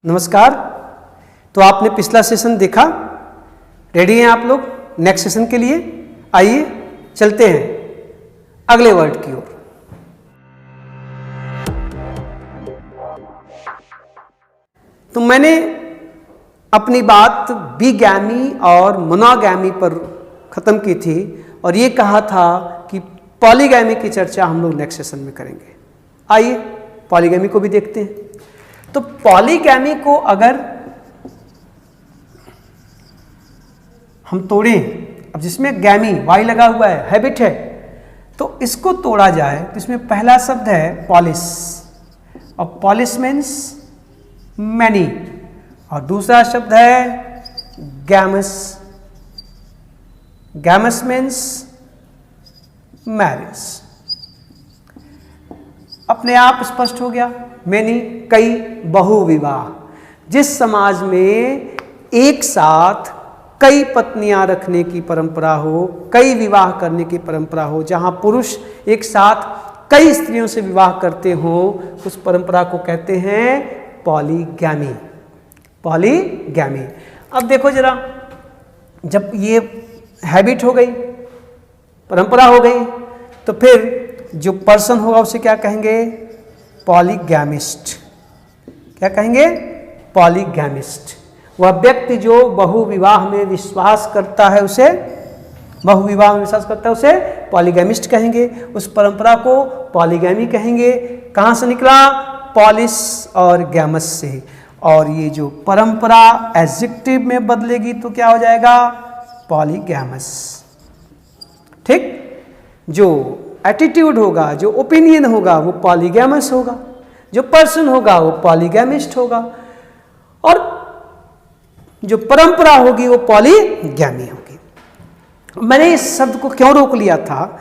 नमस्कार। तो आपने पिछला सेशन देखा, रेडी हैं आप लोग नेक्स्ट सेशन के लिए? आइए चलते हैं अगले वर्ड की ओर। तो मैंने अपनी बात बिगैमी और मोनोगैमी पर ख़त्म की थी और ये कहा था कि पॉलीगैमी की चर्चा हम लोग नेक्स्ट सेशन में करेंगे। आइए पॉलीगैमी को भी देखते हैं। तो पॉलीगैमी को अगर हम तोड़ें, अब जिसमें गैमी वाई लगा हुआ है, हैबिट है, तो इसको तोड़ा जाए तो इसमें पहला शब्द है पॉलिस, और पॉलिस मीन्स मैनी, और दूसरा शब्द है गैमस, गैमस मीन्स मैरिज। अपने आप स्पष्ट हो गया, मैनी कई, बहुविवाह। जिस समाज में एक साथ कई पत्नियां रखने की परंपरा हो, कई विवाह करने की परंपरा हो, जहां पुरुष एक साथ कई स्त्रियों से विवाह करते हो, उस परंपरा को कहते हैं पॉलीगैमी। पॉलीगैमी। अब देखो जरा, जब ये हैबिट हो गई, परंपरा हो गई, तो फिर जो पर्सन होगा उसे क्या कहेंगे? पॉलीगैमिस्ट। क्या कहेंगे? पॉलीगैमिस्ट। वह व्यक्ति जो बहुविवाह में विश्वास करता है उसे, बहुविवाह में विश्वास करता है उसे पॉलीगैमिस्ट कहेंगे। उस परंपरा को पॉलीगैमी कहेंगे। कहाँ से निकला? पॉलिस और गैमस से। और ये जो परंपरा एडजेक्टिव में बदलेगी तो क्या हो जाएगा? पॉलीगैमस। ठीक? जो एटीट्यूड होगा, जो ओपिनियन होगा, वो पॉलीगैमस होगा। जो पर्सन होगा वो पॉलीगैमिस्ट होगा, और जो परंपरा होगी वो पॉलीगैमी होगी। मैंने इस शब्द को क्यों रोक लिया था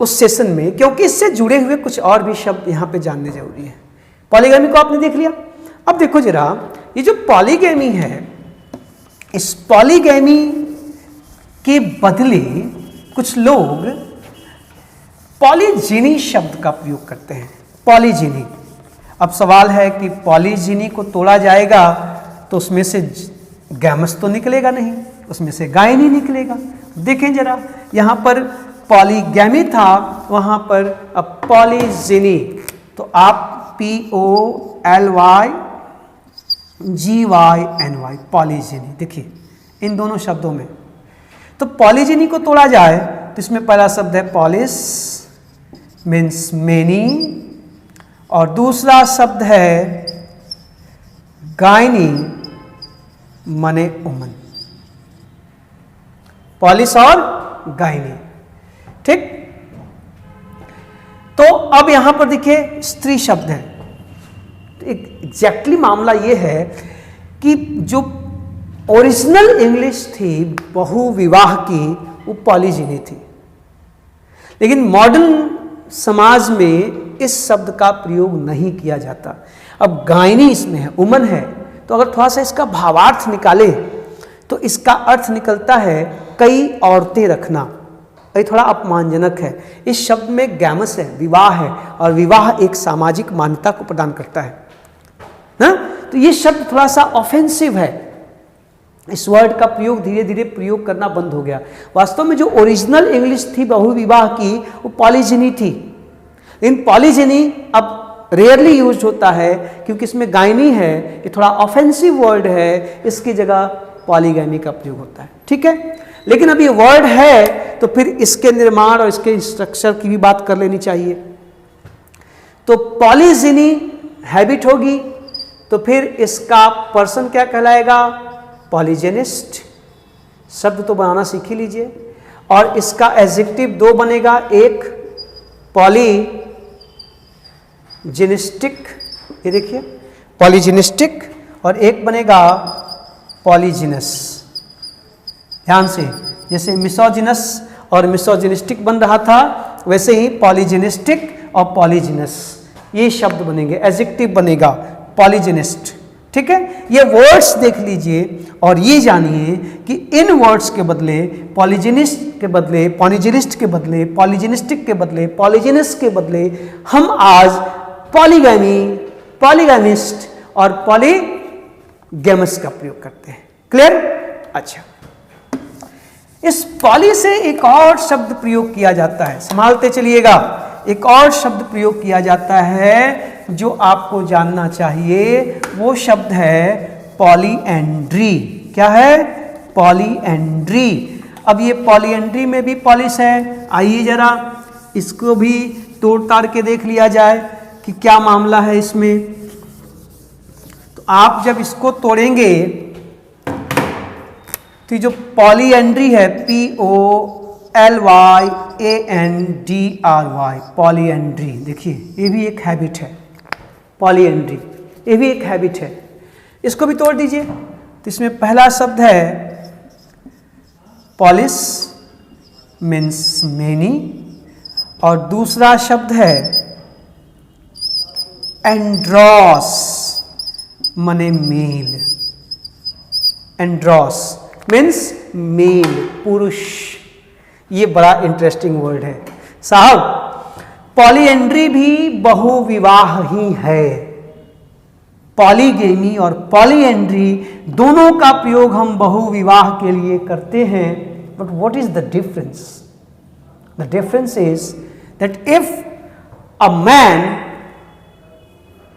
उस सेशन में? क्योंकि इससे जुड़े हुए कुछ और भी शब्द यहाँ पे जानने जरूरी है। पॉलीगैमी को आपने देख लिया। अब देखो जरा, ये जो पॉलीगैमी है, इस पॉलीगैमी के बदले कुछ लोग पॉलीजिनी शब्द का प्रयोग करते हैं। पॉलीजिनी। अब सवाल है कि पॉलीजिनी को तोड़ा जाएगा तो उसमें से गैमस तो निकलेगा नहीं, उसमें से गायनी निकलेगा। देखें जरा, यहाँ पर पॉलीगैमी था, वहाँ पर अब पॉलीजिनी। तो आप POLYGYNY पॉलीजिनी, देखिए इन दोनों शब्दों में। तो पॉलीजिनी को तोड़ा जाए तो इसमें पहला शब्द है पॉलिस मीन्स मेनी, और दूसरा शब्द है गायनी मने उमन। पॉलिस और गायनी। ठीक? तो अब यहां पर देखिए स्त्री शब्द है। तो एग्जैक्टली मामला यह है कि जो ओरिजिनल इंग्लिश थी बहुविवाह की, वो पॉलीजिनी थी, लेकिन मॉडर्न समाज में इस शब्द का प्रयोग नहीं किया जाता। अब गायनी इसमें है, उमन है, तो अगर थोड़ा सा इसका भावार्थ निकाले तो इसका अर्थ निकलता है कई औरतें रखना। ये थोड़ा अपमानजनक है। इस शब्द में गैमस है, विवाह है, और विवाह एक सामाजिक मान्यता को प्रदान करता है ना? तो ये शब्द थोड़ा सा ऑफेंसिव है। इस वर्ड का प्रयोग धीरे धीरे प्रयोग करना बंद हो गया। वास्तव में जो ओरिजिनल इंग्लिश थी बहुविवाह की, वो पॉलीजिनी थी। लेकिन पॉलीजिनी अब रेयरली यूज होता है क्योंकि इसमें गायनी है, ये थोड़ा ऑफेंसिव वर्ड है, इसकी जगह पॉलीगैमी का प्रयोग होता है। ठीक है? लेकिन अब ये वर्ड है तो फिर इसके निर्माण और इसके स्ट्रक्चर की भी बात कर लेनी चाहिए। तो पॉलीजिनी हैबिट होगी, तो फिर इसका पर्सन क्या कहलाएगा? पॉलीजेनिस्ट। शब्द तो बनाना सीख ही लीजिए। और इसका एडजेक्टिव दो बनेगा, एक पॉलीजेनिस्टिक, ये देखिए पॉलीजेनिस्टिक, और एक बनेगा पॉलीजिनस। ध्यान से, जैसे मिसोजिनस और मिसोजिनिस्टिक बन रहा था, वैसे ही पॉलीजेनिस्टिक और पॉलीजिनस ये शब्द बनेंगे, एडजेक्टिव बनेगा पॉलीजेनिस्ट। ठीक है? ये वर्ड्स देख लीजिए और ये जानिए कि इन वर्ड्स के बदले पॉलीजेनिस्ट के बदले, पॉलीजेनिस्ट के बदले, पॉलीजेनिस्टिक के बदले, पॉलीजेनस के बदले हम आज पॉलीगैमी, पॉलीगैमिस्ट और गेमस का प्रयोग करते हैं। क्लियर? अच्छा, इस पॉली से एक और शब्द प्रयोग किया जाता है, संभालते चलिएगा। एक और शब्द प्रयोग किया जाता है जो आपको जानना चाहिए, वो शब्द है पॉलीएंड्री। क्या है? पॉलीएंड्री। अब ये पॉलीएंड्री में भी पॉलिस है, आइए जरा इसको भी तोड़ ताड़ के देख लिया जाए कि क्या मामला है इसमें। तो आप जब इसको तोड़ेंगे तो जो पॉलीएंड्री है, POLYANDRY, पॉलीएंड्री, देखिए ये भी एक हैबिट है, पॉलीएंड्री ये भी एक हैबिट है। इसको भी तोड़ दीजिए। तो इसमें पहला शब्द है पॉलिस मीन्स मेनी, और दूसरा शब्द है एंड्रोस मने मेल। एंड्रोस मीन्स मेल, पुरुष। ये बड़ा इंटरेस्टिंग वर्ड है साहब। पॉलीएंड्री भी बहुविवाह ही है। पॉलीगेमी और पॉलीएंड्री दोनों का प्रयोग हम बहुविवाह के लिए करते हैं। But what is the difference? The difference is that if a man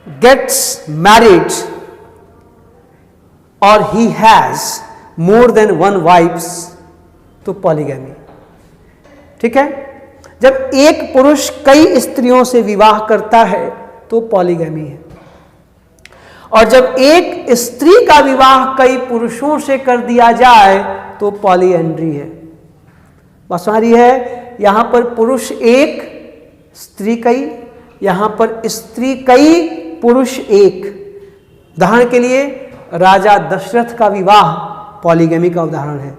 gets married or he has more than one wives, तो पॉलीगैमी। ठीक है? जब एक पुरुष कई स्त्रियों से विवाह करता है तो पॉलीगैमी है, और जब एक स्त्री का विवाह कई पुरुषों से कर दिया जाए तो पॉलीएंड्री है। बस हमारी है, यहां पर पुरुष एक स्त्री कई, यहां पर स्त्री कई पुरुष एक। उदाहरण के लिए राजा दशरथ का विवाह पॉलीगैमी का उदाहरण है।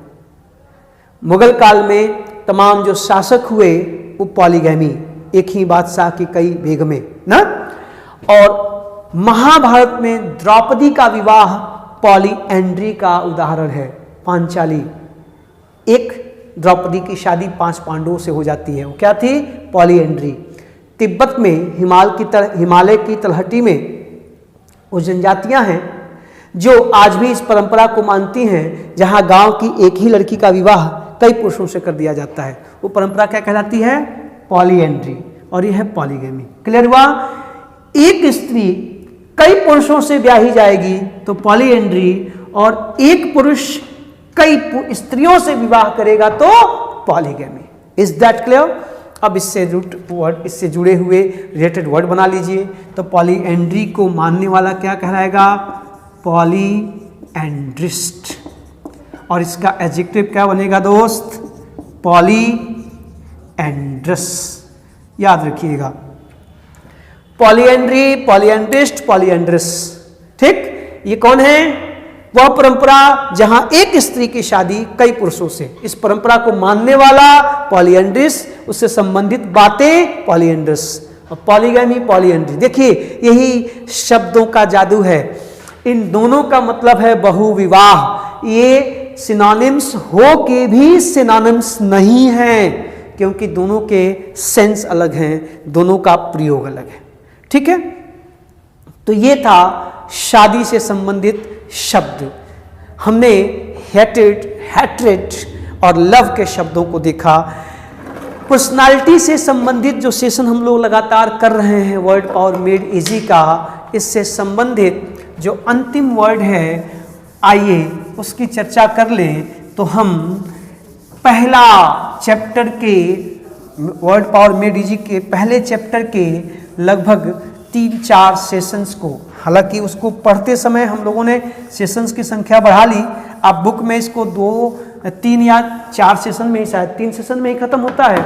मुगल काल में तमाम जो शासक हुए वो पॉलीगैमी, एक ही बादशाह की कई बेगमें ना। और महाभारत में द्रौपदी का विवाह पॉलीएंड्री का उदाहरण है। पांचाली, एक द्रौपदी की शादी 5 पांडवों से हो जाती है, वो क्या थी? पॉलीएंड्री। तिब्बत में हिमालय की तलहटी में वो जनजातियां हैं जो आज भी इस परंपरा को मानती हैं, जहां गांव की एक ही लड़की का विवाह कई पुरुषों से कर दिया जाता है। वो परंपरा क्या कहलाती है? पॉलीएंड्री। और ये है पॉलीगैमी। क्लियर हुआ? एक स्त्री कई पुरुषों से ब्याही जाएगी तो पॉलीएंड्री, और एक पुरुष कई स्त्रियों से विवाह करेगा तो पॉलीगैमी। Is that clear? अब इससे रूट वर्ड, इससे जुड़े हुए रिलेटेड वर्ड बना लीजिए। तो पॉलीएंड्री को मानने वाला क्या कहलाएगा? पॉलीएंड्रिस्ट। और इसका एडजेक्टिव क्या बनेगा दोस्त? पॉलीएंड्रस। याद रखिएगा, पॉलीएंड्री, पॉलीएंड्रिस्ट, पॉलीएंड्रस। ठीक? ये कौन है? वह परंपरा जहां एक स्त्री की शादी कई पुरुषों से। इस परंपरा को मानने वाला पॉलीएंड्रिस, उससे संबंधित बातें पॉलीएंड्रस। और पॉलीगैमी, पॉलीएंड्री, देखिए यही शब्दों का जादू है। इन दोनों का मतलब है बहुविवाह। ये सिनोनिम्स हो के भी सिनोनिम्स नहीं हैं, क्योंकि दोनों के सेंस अलग हैं, दोनों का प्रयोग अलग है। ठीक है? तो ये था शादी से संबंधित शब्द। हमने हेटेड, हैट्रेड और लव के शब्दों को देखा। पर्सनालिटी से संबंधित जो सेशन हम लोग लगातार कर रहे हैं वर्ड पावर मेड इजी का, इससे संबंधित जो अंतिम वर्ड है, आइए उसकी चर्चा कर लें। तो हम पहला चैप्टर के वर्ड पावर मेड इजी के पहले चैप्टर के लगभग 3-4 सेशंस को, हालांकि उसको पढ़ते समय हम लोगों ने सेशंस की संख्या बढ़ा ली। आप बुक में इसको 2, 3 या 4 सेशन में ही, शायद 3 सेशन में ही खत्म होता है।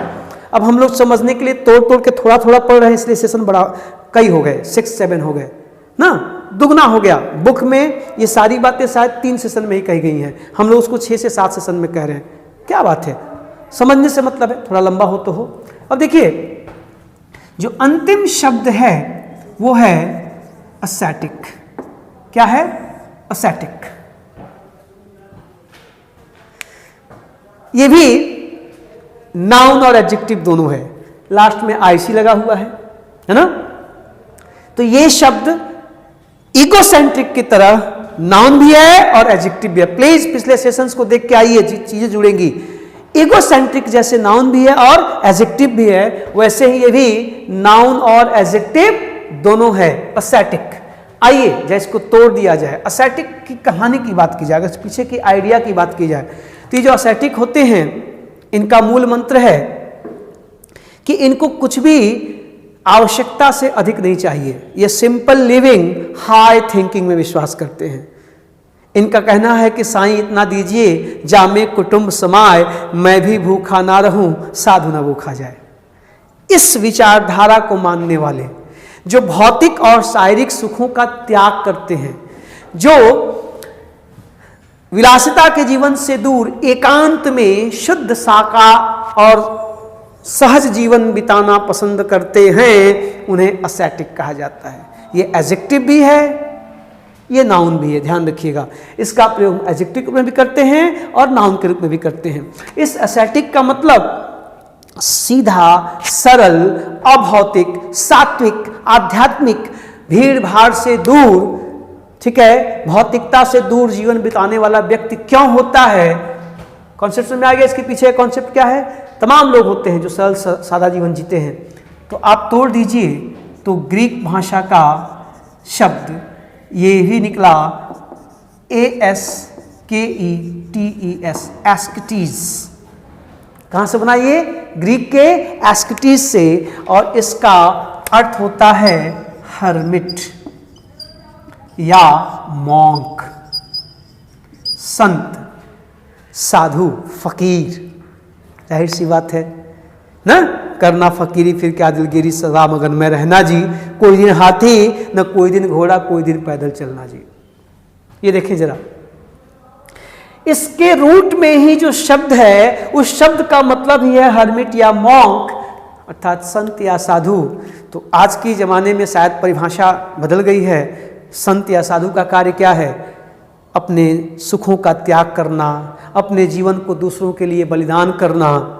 अब हम लोग समझने के लिए तोड़ तोड़ के थोड़ा थोड़ा पढ़ रहे हैं, इसलिए सेशन बड़ा कई हो गए, 6-7 हो गए ना, दुगना हो गया। बुक में ये सारी बातें शायद 3 सेशन में ही कही गई हैं, हम लोग उसको 6 से 7 सेशन में कह रहे हैं। क्या बात है, समझने से मतलब है, थोड़ा लंबा हो तो हो। अब देखिए जो अंतिम शब्द है वो है असैटिक। क्या है? असैटिक। ये भी नाउन और एडजेक्टिव दोनों है, लास्ट में आईसी लगा हुआ है ना। तो ये शब्द इगोसेंट्रिक की तरह नाउन भी है और एडजेक्टिव भी है। प्लीज पिछले सेशंस को देख के आइए, चीजें जुड़ेंगी। इगोसेंट्रिक जैसे नाउन भी है और एडजेक्टिव भी है, वैसे ही ये भी नाउन और एडजेक्टिव दोनों है। एस्थेटिक, आइए जैसे इसको तोड़ दिया जाए, एस्थेटिक की कहानी की बात की जाए, अगर पीछे की आइडिया की बात की जाए तो ये जो एस्थेटिक होते हैं इनका मूल मंत्र है कि इनको कुछ भी आवश्यकता से अधिक नहीं चाहिए। ये सिंपल लिविंग हाई थिंकिंग में विश्वास करते हैं। इनका कहना है कि साईं इतना दीजिए जामे कुटुंब समाए, मैं भी भूखा ना रहूं साधु ना भूखा जाए। इस विचारधारा को मानने वाले जो भौतिक और शारीरिक सुखों का त्याग करते हैं, जो विलासिता के जीवन से दूर एकांत में शुद्ध साका और सहज जीवन बिताना पसंद करते हैं, उन्हें एस्थेटिक कहा जाता है। ये एडजेक्टिव भी है, ये नाउन भी है, ध्यान रखिएगा। इसका प्रयोग एडजेक्टिव के रूप में भी करते हैं और नाउन के रूप में भी करते हैं। इस एस्थेटिक का मतलब सीधा, सरल, अभौतिक, सात्विक, आध्यात्मिक, भीड़ भाड़ से दूर, ठीक है, भौतिकता से दूर जीवन बिताने वाला व्यक्ति क्यों होता है? कॉन्सेप्ट में आ गया। इसके पीछे कॉन्सेप्ट क्या है? तमाम लोग होते हैं जो सरल सादा जीवन जीते हैं। तो आप तोड़ दीजिए तो ग्रीक भाषा का शब्द ये ही निकला, ASKETES, एस्केटीज। कहां से बना ये? ग्रीक के एस्केटीज से, और इसका अर्थ होता है हर्मिट या मॉन्क, संत, साधु, फकीर। जाहिर सी बात है ना, करना फकीरी फिर क्या दिलगिरी सदा मगन में रहना जी, कोई दिन हाथी न कोई दिन घोड़ा, कोई दिन पैदल चलना जी। ये देखें जरा, इसके रूट में ही जो शब्द है उस शब्द का मतलब ही है हर्मिट या मॉन्क, अर्थात संत या साधु। तो आज के जमाने में शायद परिभाषा बदल गई है। संत या साधु का कार्य क्या है? अपने सुखों का त्याग करना, अपने जीवन को दूसरों के लिए बलिदान करना।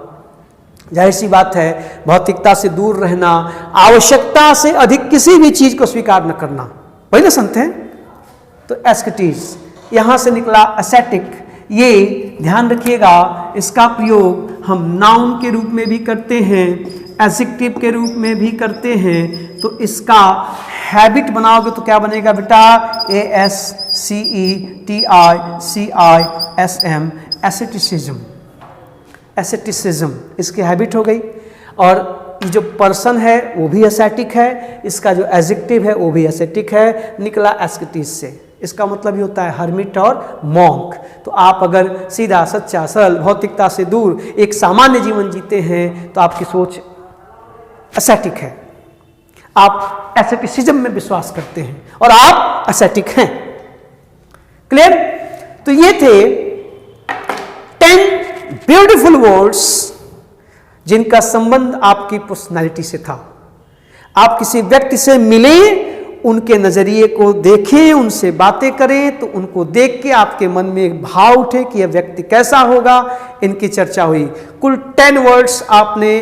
जाहिर सी बात है, भौतिकता से दूर रहना, आवश्यकता से अधिक किसी भी चीज को स्वीकार न करना, वही ना संत है। तो एस्केटीज यहां से निकला एस्थेटिक। ये ध्यान रखिएगा, इसका प्रयोग हम नाउन के रूप में भी करते हैं, एडजेक्टिव के रूप में भी करते हैं। तो इसका हैबिट बनाओगे तो क्या बनेगा बेटा? ASCETICISM, asceticism. एसेटिसिज्म इसकी हैबिट हो गई। और ये जो पर्सन है वो भी एस्थेटिक है, इसका जो एडजेक्टिव है वो भी एस्थेटिक है, निकला एस्केटीज से। इसका मतलब ये होता है हर्मिट और मॉन्क। तो आप अगर सीधा, सच्चा, सरल, भौतिकता से दूर एक सामान्य जीवन जीते हैं तो आपकी सोच एस्थेटिक है, आप एस्थेटिसिज्म में विश्वास करते हैं और आप एस्थेटिक हैं। क्लियर? तो ये थे 10 ब्यूटीफुल वर्ड्स जिनका संबंध आपकी पर्सनालिटी से था। आप किसी व्यक्ति से मिले, उनके नजरिए को देखें, उनसे बातें करें, तो उनको देख के आपके मन में एक भाव उठे कि यह व्यक्ति कैसा होगा। इनकी चर्चा हुई। कुल 10 वर्ड्स आपने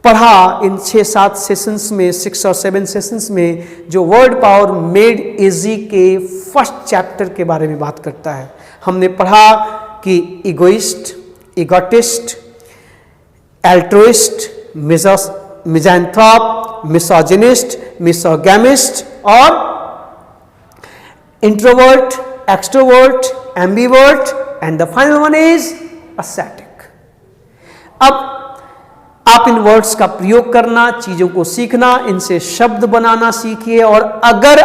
पढ़ा इन 6-7 सेशंस में, 6 और 7 सेशंस में, जो वर्ड पावर मेड इजी के फर्स्ट चैप्टर के बारे में बात करता है। हमने पढ़ा कि इगोइस्ट, इगोटिस्ट, एल्ट्रोइस्ट, मिज़ैंथ्रोप, मिसोजिनिस्ट, मिसोगैमिस्ट और introvert, extrovert, ambivert, and the final one is aesthetic. अब आप इन वर्ड्स का प्रयोग करना, चीजों को सीखना, इनसे शब्द बनाना सीखिए। और अगर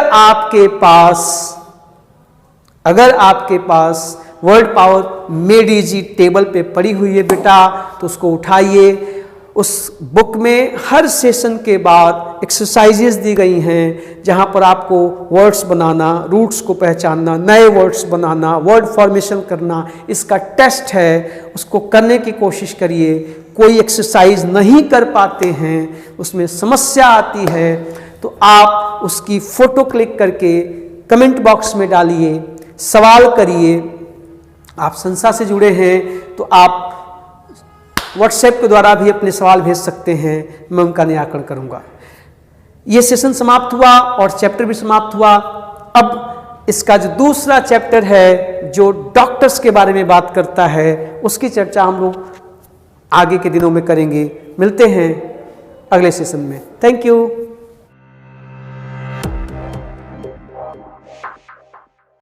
आपके पास word power made easy table पे पड़ी हुई है बेटा, तो उसको उठाइए। उस बुक में हर सेशन के बाद एक्सरसाइजेस दी गई हैं जहां पर आपको वर्ड्स बनाना, रूट्स को पहचानना, नए वर्ड्स बनाना, वर्ड फॉर्मेशन करना, इसका टेस्ट है। उसको करने की कोशिश करिए। कोई एक्सरसाइज नहीं कर पाते हैं, उसमें समस्या आती है, तो आप उसकी फोटो क्लिक करके कमेंट बॉक्स में डालिए, सवाल करिए। आप संस्था से जुड़े हैं तो आप व्हाट्सएप के द्वारा भी अपने सवाल भेज सकते हैं, मैं उनका निराकरण करूंगा। ये सेशन समाप्त हुआ और चैप्टर भी समाप्त हुआ। अब इसका जो दूसरा चैप्टर है जो डॉक्टर्स के बारे में बात करता है, उसकी चर्चा हम लोग आगे के दिनों में करेंगे। मिलते हैं अगले सेशन में। Thank you.